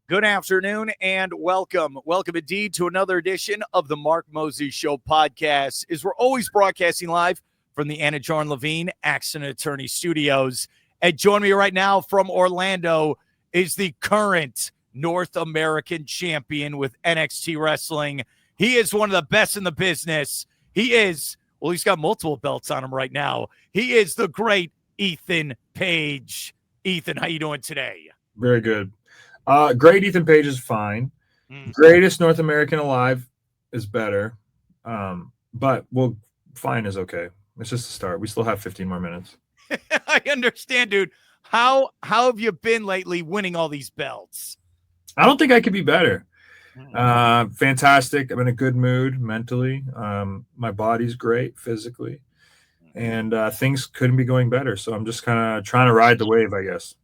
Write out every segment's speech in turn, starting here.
Good afternoon and welcome. Welcome indeed to another edition of the Mark Mosey Show podcast. As we're always broadcasting live from the Anidjar and Levine Accident Attorney Studios. And joining me right now from Orlando is the current North American champion with NXT Wrestling. He is one of the best in the business. He's got multiple belts on him right now. He is the great Ethan Page. Ethan, how you doing today? Very good. Great Ethan Page is fine. Greatest North American alive is better. But fine is okay. It's just a start. We still have 15 more minutes. I understand, dude. How have you been lately winning all these belts? I don't think I could be better. Fantastic. I'm in a good mood mentally. My body's great physically. And things couldn't be going better. So I'm just kind of trying to ride the wave, I guess.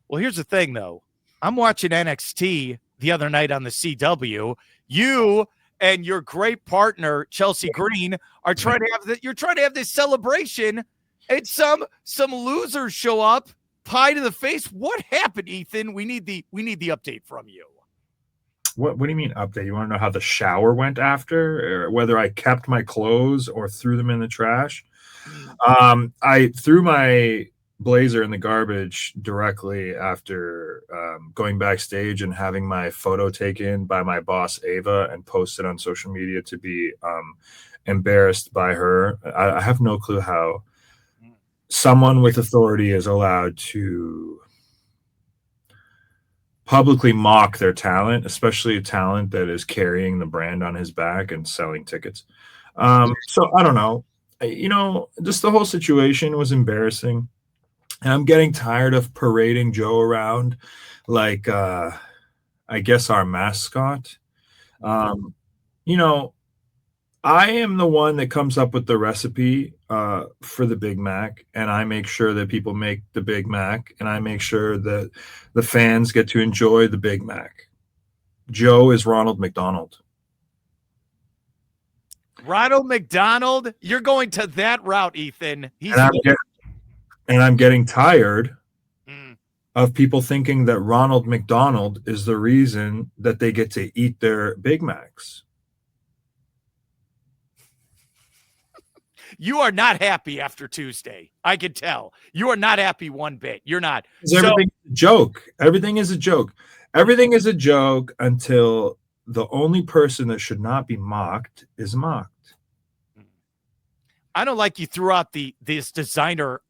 Well, here's the thing, though. I'm watching NXT the other night on the CW. You and your great partner, Chelsea Green, are trying to have this celebration, and some losers show up, pie to the face. What happened, Ethan? We need the update from you. What do you mean update? You want to know how the shower went after, or whether I kept my clothes or threw them in the trash? I threw my blazer in the garbage directly after going backstage and having my photo taken by my boss Ava and posted on social media to be embarrassed by her. I have no clue how someone with authority is allowed to publicly mock their talent, especially a talent that is carrying the brand on his back and selling tickets. So I don't know. Just the whole situation was embarrassing. And I'm getting tired of parading Joe around like, I guess, our mascot. I am the one that comes up with the recipe for the Big Mac, and I make sure that people make the Big Mac, and I make sure that the fans get to enjoy the Big Mac. Joe is Ronald McDonald. Ronald McDonald? You're going to that route, Ethan. And I'm getting tired of people thinking that Ronald McDonald is the reason that they get to eat their Big Macs. You are not happy after Tuesday. I can tell. You are not happy one bit. You're not. Everything's a joke. Everything is a joke. Everything is a joke until the only person that should not be mocked is mocked. I don't like you threw out this designer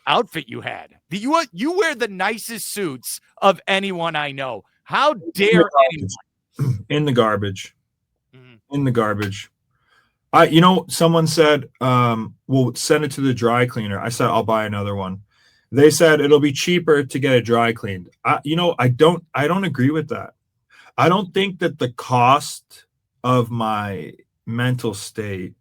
outfit you had. You wear the nicest suits of anyone I know. How dare anyone? In the garbage. In the garbage. Someone said, we'll send it to the dry cleaner. I said, I'll buy another one. They said it'll be cheaper to get it dry cleaned. I don't agree with that. I don't think that the cost of my mental state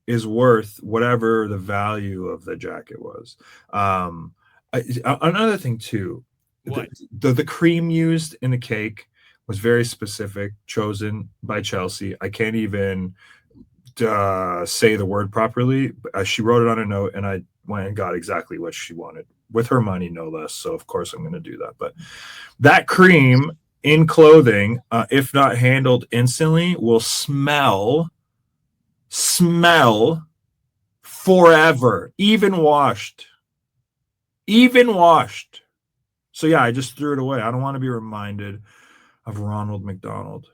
is worth whatever the value of the jacket was. Another thing too, the cream used in the cake was very specific, chosen by Chelsea. I can't even say the word properly. She wrote it on a note, and I went and got exactly what she wanted with her money, no less. So of course I'm going to do that. But that cream in clothing, if not handled instantly, will smell forever, even washed. So yeah, I just threw it away. I don't want to be reminded of Ronald McDonald.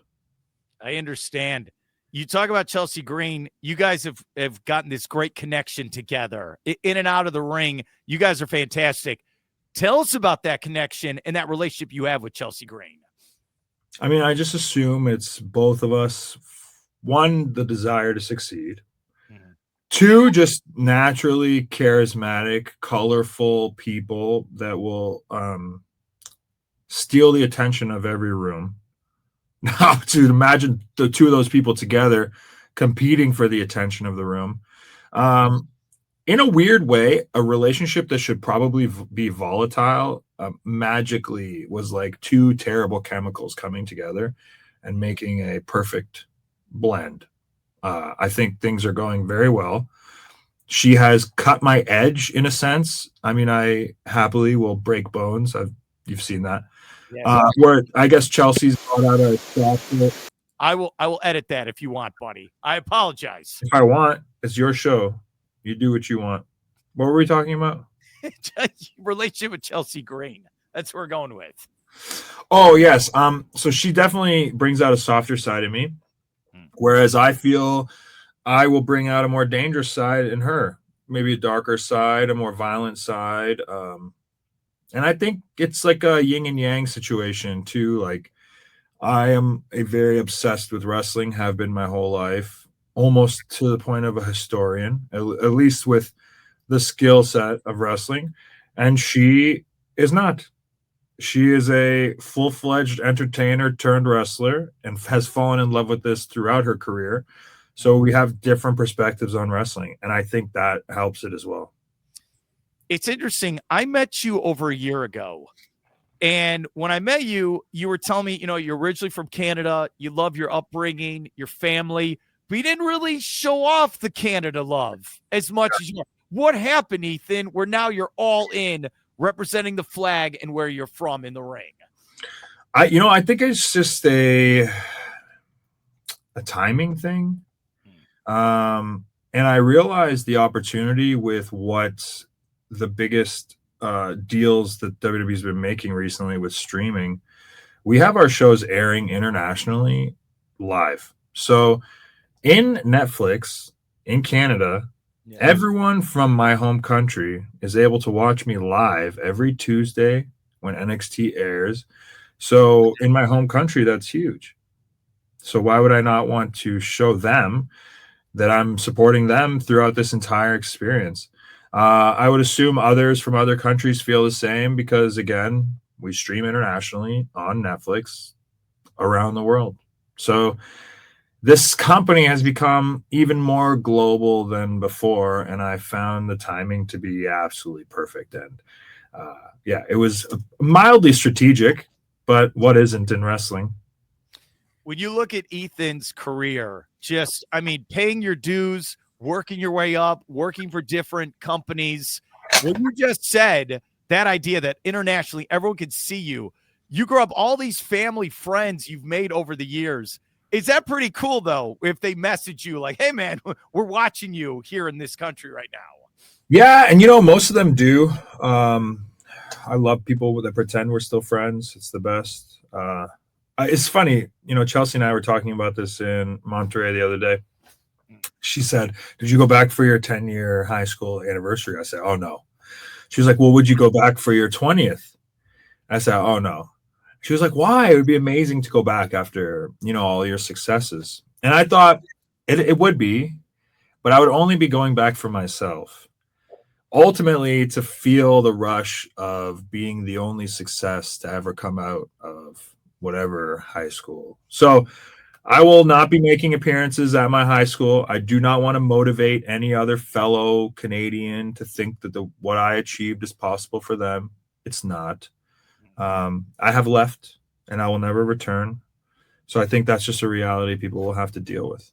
I understand. You talk about Chelsea Green. You guys have gotten this great connection together in and out of the ring. You guys are fantastic. Tell us about that connection and that relationship you have with Chelsea Green. I mean, I just assume it's both of us. One, the desire to succeed. Two, just naturally charismatic, colorful people that will steal the attention of every room. Now, to imagine the two of those people together competing for the attention of the room. In a weird way, a relationship that should probably be volatile magically was like two terrible chemicals coming together and making a perfect blend. I think things are going very well. She has cut my edge in a sense. I mean, I happily will break bones. You've seen that. Yes. Where I guess Chelsea's brought out a chocolate. I will edit that if you want, buddy. I apologize. If I want, it's your show. You do what you want. What were we talking about? Relationship with Chelsea Green. That's what we're going with. Oh, yes. So she definitely brings out a softer side of me, whereas I feel I will bring out a more dangerous side in her, maybe a darker side, a more violent side. And I think it's like a yin and yang situation too. Like I am a very obsessed with wrestling, have been my whole life, almost to the point of a historian, at least with the skill set of wrestling. And she is not. She is a full-fledged entertainer turned wrestler and has fallen in love with this throughout her career. So we have different perspectives on wrestling, and I think that helps it as well. It's interesting. I met you over a year ago, and when I met you, you were telling me, you're originally from Canada. You love your upbringing, your family, but you didn't really show off the Canada love as much as you. What happened, Ethan, where now you're all in representing the flag and where you're from in the ring? I think it's just a timing thing. And I realized the opportunity with what the biggest deals that WWE's been making recently with streaming. We have our shows airing internationally live. So in Netflix, in Canada, everyone from my home country is able to watch me live every Tuesday when NXT airs. So in my home country, that's huge. So why would I not want to show them that I'm supporting them throughout this entire experience? I would assume others from other countries feel the same because, again, we stream internationally on Netflix around the world. So this company has become even more global than before, and I found the timing to be absolutely perfect. And it was mildly strategic, but what isn't in wrestling? When you look at Ethan's career, paying your dues, working your way up, working for different companies, what you just said, that idea that internationally everyone can see you, you grew up, all these family friends you've made over the years. Is that pretty cool, though, if they message you like, hey, man, we're watching you here in this country right now? Yeah, and, most of them do. I love people that pretend we're still friends. It's the best. It's funny. Chelsea and I were talking about this in Monterey the other day. She said, did you go back for your 10-year high school anniversary? I said, oh, no. She was like, well, would you go back for your 20th? I said, oh, no. She was like, why? It would be amazing to go back after, all your successes. And I thought it would be, but I would only be going back for myself. Ultimately, to feel the rush of being the only success to ever come out of whatever high school. So I will not be making appearances at my high school. I do not want to motivate any other fellow Canadian to think that what I achieved is possible for them. It's not. I have left and I will never return. So I think that's just a reality people will have to deal with.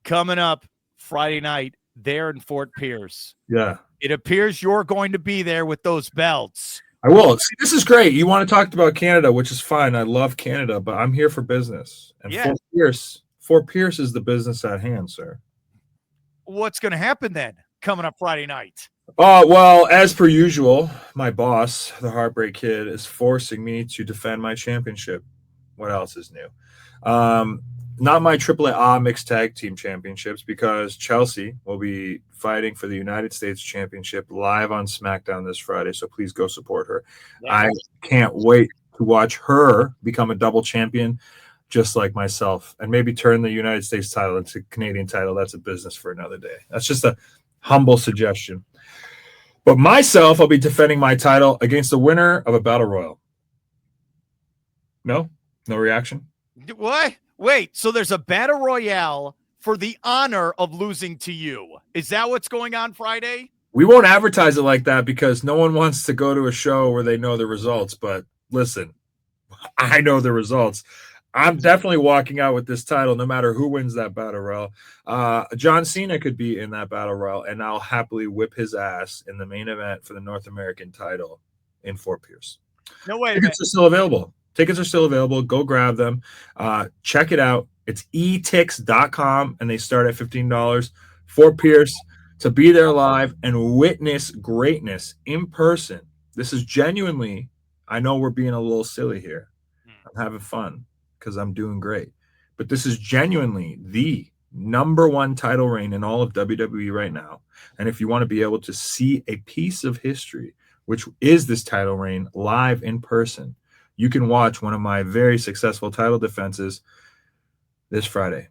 Coming up Friday night there in Fort Pierce. Yeah. It appears you're going to be there with those belts. I will. See, this is great. You want to talk about Canada, which is fine. I love Canada, but I'm here for business. And Fort Pierce is the business at hand, sir. What's going to happen then coming up Friday night? Well, as per usual, my boss, the Heartbreak Kid, is forcing me to defend my championship. What else is new? Not my AAA mixed tag team championships, because Chelsea will be fighting for the United States Championship live on SmackDown this Friday. So please go support her. Yeah. I can't wait to watch her become a double champion, just like myself, and maybe turn the United States title into a Canadian title. That's a business for another day. That's just a humble suggestion. But myself, I'll be defending my title against the winner of a battle royal. No reaction. What? Wait, so there's a battle royale for the honor of losing to you. Is that what's going on Friday? We won't advertise it like that because no one wants to go to a show where they know the results. But listen, I know the results. I'm definitely walking out with this title no matter who wins that battle royal. John Cena could be in that battle royal, and I'll happily whip his ass in the main event for the North American title in Fort Pierce. No, wait a minute. Tickets are still available. Tickets are still available. Go grab them. Check it out. It's etix.com, and they start at $15. Fort Pierce, to be there live and witness greatness in person. This is genuinely, I know we're being a little silly here. I'm having fun because I'm doing great. But this is genuinely the number one title reign in all of WWE right now. And if you want to be able to see a piece of history, which is this title reign live in person, you can watch one of my very successful title defenses this Friday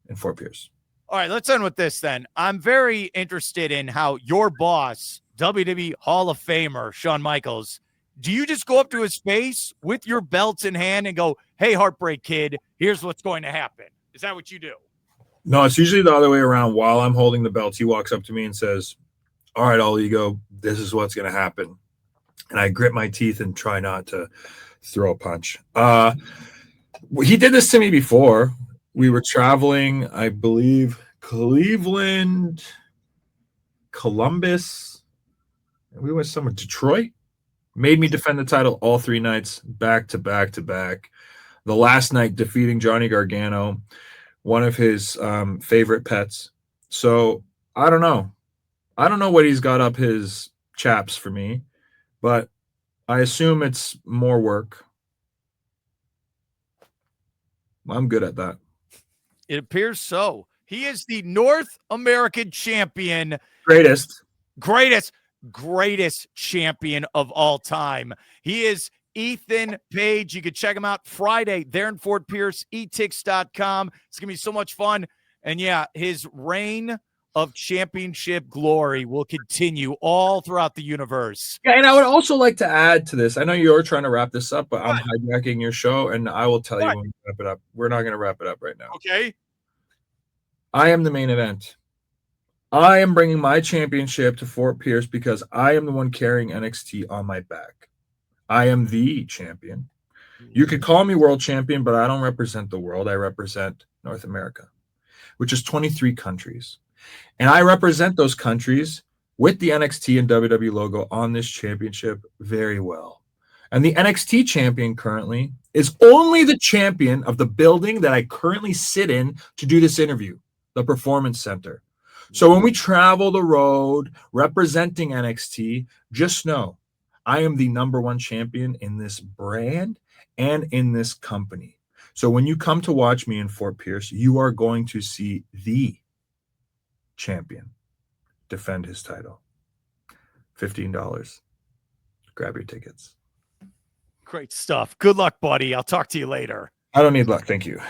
in Fort Pierce. All right, let's end with this then. I'm very interested in how your boss, WWE Hall of Famer Shawn Michaels, do you just go up to his face with your belts in hand and go, hey, Heartbreak Kid, here's what's going to happen? Is that what you do? No, it's usually the other way around. While I'm holding the belts, he walks up to me and says, all right, all ego, this is what's going to happen. And I grit my teeth and try not to throw a punch. He did this to me before. We were traveling, I believe, Cleveland, Columbus. We went somewhere, Detroit. Made me defend the title all 3 nights, back to back to back. The last night defeating Johnny Gargano, one of his favorite pets. So I don't know. I don't know what he's got up his chaps for me, but I assume it's more work. I'm good at that. It appears so. He is the North American champion. Greatest Champion of all time. He is Ethan Page. You can check him out Friday there in Fort Pierce, etix.com. It's going to be so much fun. And yeah, his reign of championship glory will continue all throughout the universe. Yeah, and I would also like to add to this. I know you're trying to wrap this up, but I'm hijacking your show, and I will tell you when we wrap it up. We're not going to wrap it up right now. Okay. I am the main event. I am bringing my championship to Fort Pierce because I am the one carrying NXT on my back. I am the champion. You could call me world champion, but I don't represent the world. I represent North America, which is 23 countries. And I represent those countries with the NXT and WWE logo on this championship very well. And the NXT champion currently is only the champion of the building that I currently sit in to do this interview, the Performance Center. So when we travel the road representing NXT, just know I am the number one champion in this brand and in this company. So when you come to watch me in Fort Pierce, you are going to see the champion defend his title. $15. Grab your tickets. Great stuff. Good luck, buddy. I'll talk to you later. I don't need luck. Thank you.